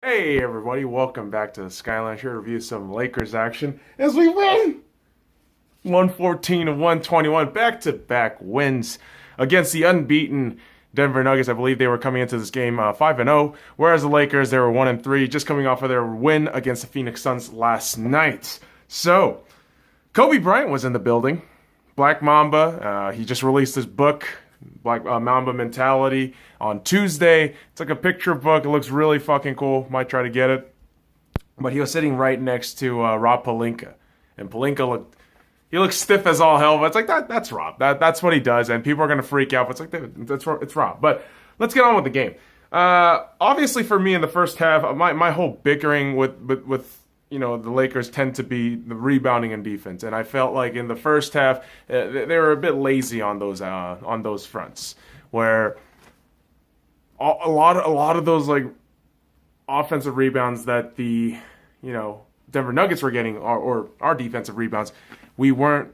Hey everybody, welcome back to the SkyLounge here to review some Lakers action as we win 114 to 121 back-to-back wins against the unbeaten Denver Nuggets. I believe they were coming into this game 5-0, whereas the Lakers, they were 1-3, just coming off of their win against the Phoenix Suns last night. So, Kobe Bryant was in the building. Black Mamba, he just released his book, Black Mamba Mentality, on Tuesday. It's like a picture book. It looks really fucking cool. Might try to get it. But he was sitting right next to Rob Pelinka. And Pelinka looks stiff as all hell, but it's like, that's Rob. That's what he does, and people are going to freak out, but it's like, it's Rob. But let's get on with the game. Obviously, for me in the first half, my whole bickering with the Lakers tend to be the rebounding and defense, and I felt like in the first half they were a bit lazy on those fronts, where a lot of those like offensive rebounds that the Denver Nuggets were getting, or our defensive rebounds, we weren't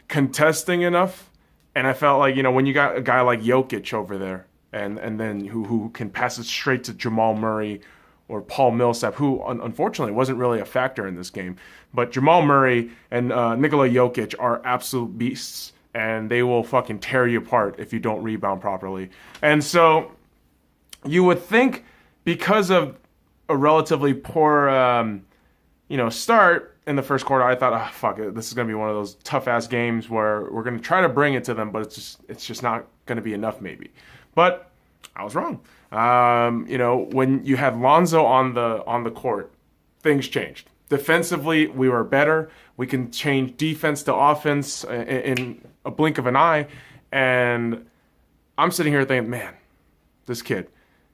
contesting enough, and I felt like when you got a guy like Jokic over there, and then who can pass it straight to Jamal Murray or Paul Millsap, who unfortunately wasn't really a factor in this game. But Jamal Murray and Nikola Jokic are absolute beasts, and they will fucking tear you apart if you don't rebound properly. And so you would think, because of a relatively poor start in the first quarter, I thought, fuck it, this is going to be one of those tough-ass games where we're going to try to bring it to them, but it's just not going to be enough maybe. But I was wrong. When you had Lonzo on the court, things changed. Defensively, we were better. We can change defense to offense in a blink of an eye. And I'm sitting here thinking, man, this kid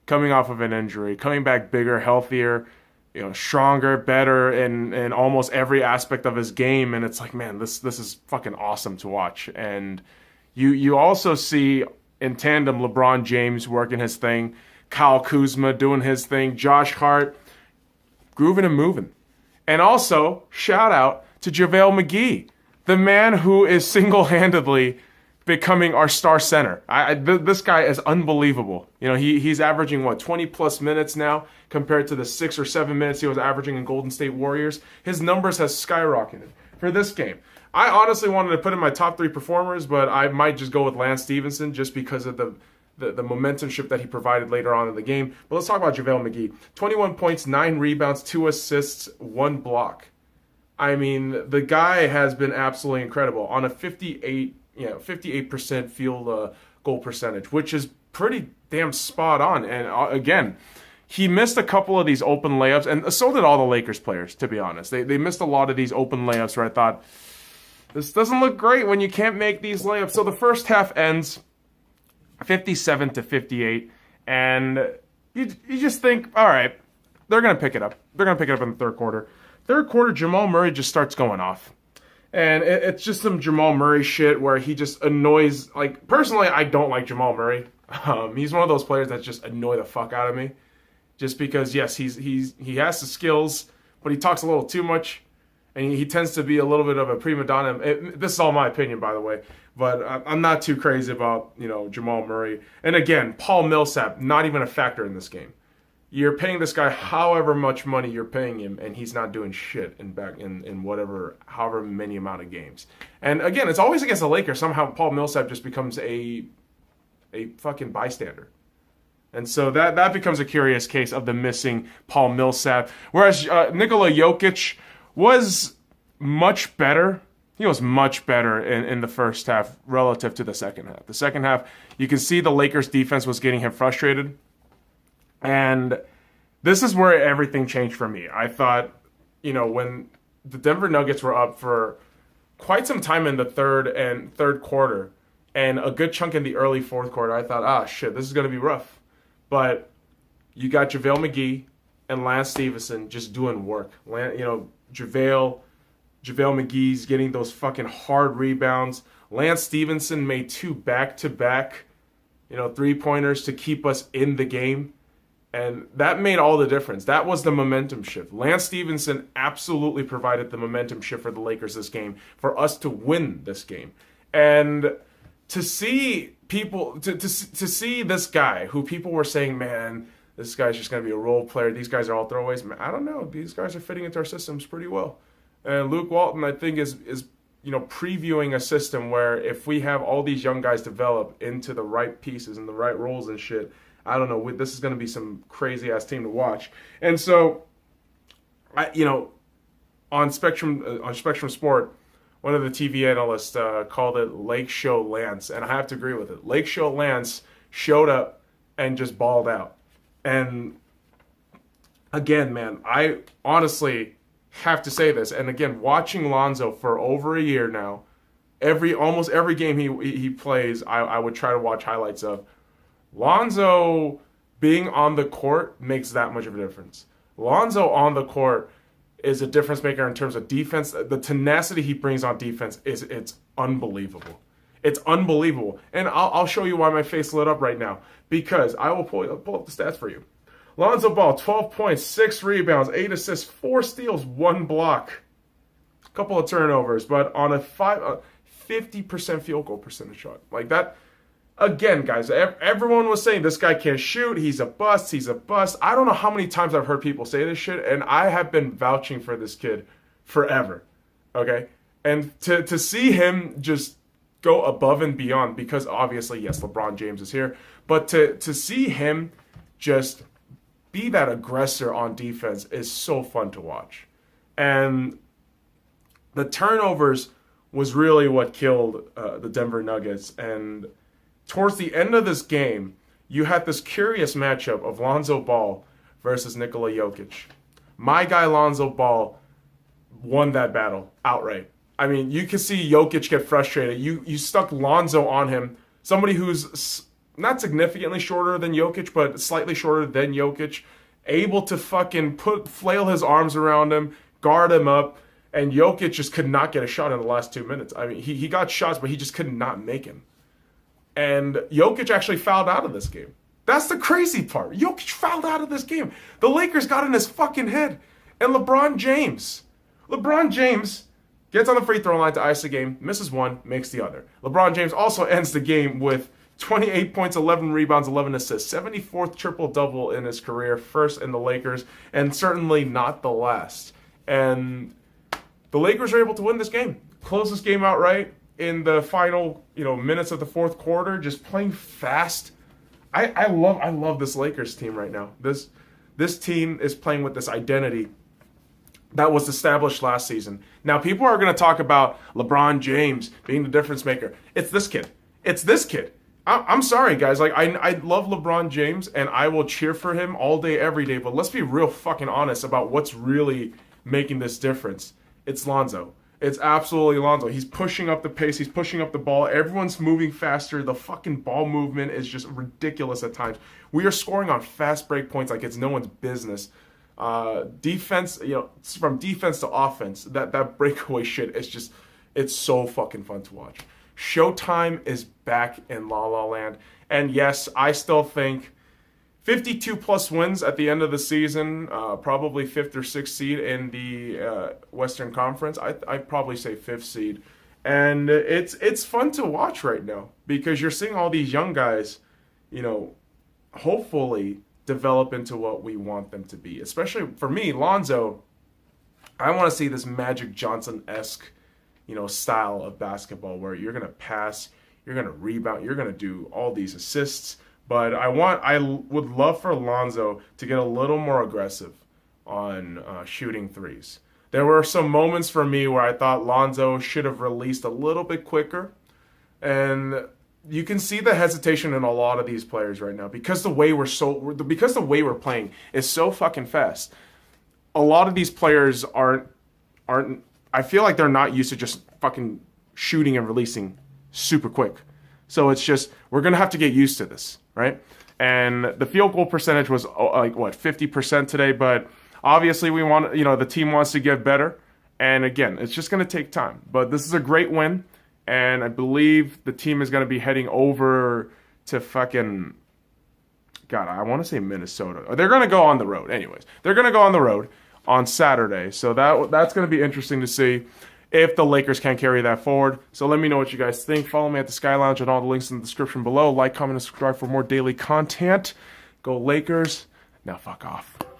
coming off of an injury, coming back bigger, healthier, stronger, better in almost every aspect of his game. And it's like, man, this is fucking awesome to watch. And you also see in tandem LeBron James working his thing, Kyle Kuzma doing his thing, Josh Hart grooving and moving. And also, shout out to JaVale McGee, the man who is single-handedly becoming our star center. This guy is unbelievable. He's averaging 20+ minutes now compared to the 6 or 7 minutes he was averaging in Golden State Warriors. His numbers has skyrocketed for this game. I honestly wanted to put in my top 3 performers, but I might just go with Lance Stevenson just because of the momentum shift that he provided later on in the game. But let's talk about JaVale McGee. 21 points, 9 rebounds, 2 assists, 1 block. I mean, the guy has been absolutely incredible on a 58% field goal percentage, which is pretty damn spot on. And again, he missed a couple of these open layups, and so did all the Lakers players, to be honest. They missed a lot of these open layups where I thought, this doesn't look great when you can't make these layups. So the first half ends 57-58, and you just think, all right, they're going to pick it up. They're going to pick it up in the third quarter. Third quarter, Jamal Murray just starts going off. And it's just some Jamal Murray shit where he just annoys, like, personally, I don't like Jamal Murray. He's one of those players that just annoy the fuck out of me. Just because, yes, he has the skills, but he talks a little too much. And he tends to be a little bit of a prima donna. This is all my opinion, by the way. But I'm not too crazy about, Jamal Murray. And again, Paul Millsap, not even a factor in this game. You're paying this guy however much money you're paying him, and he's not doing shit in however many amount of games. And again, it's always against the Lakers. Somehow Paul Millsap just becomes a fucking bystander. And so that becomes a curious case of the missing Paul Millsap. Whereas Nikola Jokic was much better. He was much better in the first half relative to the second half. The second half, you can see the Lakers defense was getting him frustrated. And this is where everything changed for me. I thought, when the Denver Nuggets were up for quite some time in the third quarter and a good chunk in the early fourth quarter, I thought, shit, this is going to be rough. But you got JaVale McGee and Lance Stevenson just doing work. JaVale McGee's getting those fucking hard rebounds. Lance Stevenson made 2 back-to-back, 3-pointers to keep us in the game. And that made all the difference. That was the momentum shift. Lance Stevenson absolutely provided the momentum shift for the Lakers this game, for us to win this game. And to see people, to see this guy who people were saying, man, this guy's just going to be a role player. These guys are all throwaways. Man, I don't know. These guys are fitting into our systems pretty well. And Luke Walton, I think, is previewing a system where if we have all these young guys develop into the right pieces and the right roles and shit, I don't know. This is going to be some crazy ass team to watch. And so, on Spectrum Sport, one of the TV analysts called it Lake Show Lance, and I have to agree with it. Lake Show Lance showed up and just balled out. And again, man, I honestly have to say this. And again, watching Lonzo for over a year now, almost every game he plays, I would try to watch highlights of. Lonzo being on the court makes that much of a difference. Lonzo on the court is a difference maker in terms of defense. The tenacity he brings on defense it's unbelievable. It's unbelievable. And I'll show you why my face lit up right now. Because I will pull up the stats for you. Lonzo Ball, 12 points, 6 rebounds, 8 assists, 4 steals, 1 block. A couple of turnovers, but on a 50% field goal percentage shot. Like that. Again, guys, everyone was saying this guy can't shoot. He's a bust. He's a bust. I don't know how many times I've heard people say this shit, and I have been vouching for this kid forever. Okay? And to see him just go above and beyond, because obviously, yes, LeBron James is here, but to see him just be that aggressor on defense is so fun to watch. And the turnovers was really what killed the Denver Nuggets. And towards the end of this game, you had this curious matchup of Lonzo Ball versus Nikola Jokic. My guy Lonzo Ball won that battle outright. I mean, you can see Jokic get frustrated. You stuck Lonzo on him, somebody who's not significantly shorter than Jokic, but slightly shorter than Jokic, able to fucking flail his arms around him, guard him up, and Jokic just could not get a shot in the last 2 minutes. I mean, he got shots, but he just could not make him. And Jokic actually fouled out of this game. That's the crazy part. Jokic fouled out of this game. The Lakers got in his fucking head. And LeBron James gets on the free throw line to ice the game, misses one, makes the other. LeBron James also ends the game with 28 points, 11 rebounds, 11 assists. 74th triple-double in his career, first in the Lakers, and certainly not the last. And the Lakers are able to win this game. Close this game outright in the final, minutes of the fourth quarter, just playing fast. I love this Lakers team right now. This team is playing with this identity that was established last season. Now, people are going to talk about LeBron James being the difference maker. It's this kid. I'm sorry, guys. Like, I love LeBron James, and I will cheer for him all day, every day. But let's be real fucking honest about what's really making this difference. It's Lonzo. It's absolutely Lonzo. He's pushing up the pace. He's pushing up the ball. Everyone's moving faster. The fucking ball movement is just ridiculous at times. We are scoring on fast break points like it's no one's business. Defense, from defense to offense, that breakaway shit is just, it's so fucking fun to watch. Showtime is back in La La Land. And yes, I still think 52 plus wins at the end of the season, probably 5th or 6th seed in the Western Conference. I'd probably say 5th seed. And it's fun to watch right now because you're seeing all these young guys, hopefully develop into what we want them to be. Especially for me, Lonzo, I want to see this Magic Johnson-esque, style of basketball where you're going to pass, you're going to rebound, you're going to do all these assists. But I would love for Lonzo to get a little more aggressive on shooting threes. There were some moments for me where I thought Lonzo should have released a little bit quicker. And you can see the hesitation in a lot of these players right now because the way we're playing is so fucking fast. A lot of these players aren't I feel like they're not used to just fucking shooting and releasing super quick. So it's just, we're going to have to get used to this, right? And the field goal percentage was 50% today, but obviously we want, the team wants to get better. And again, it's just going to take time. But this is a great win. And I believe the team is going to be heading over to fucking, God, I want to say Minnesota. They're going to go on the road. Anyways, they're going to go on the road on Saturday. So that's going to be interesting to see if the Lakers can carry that forward. So let me know what you guys think. Follow me at the Sky Lounge and all the links in the description below. Like, comment, and subscribe for more daily content. Go Lakers. Now fuck off.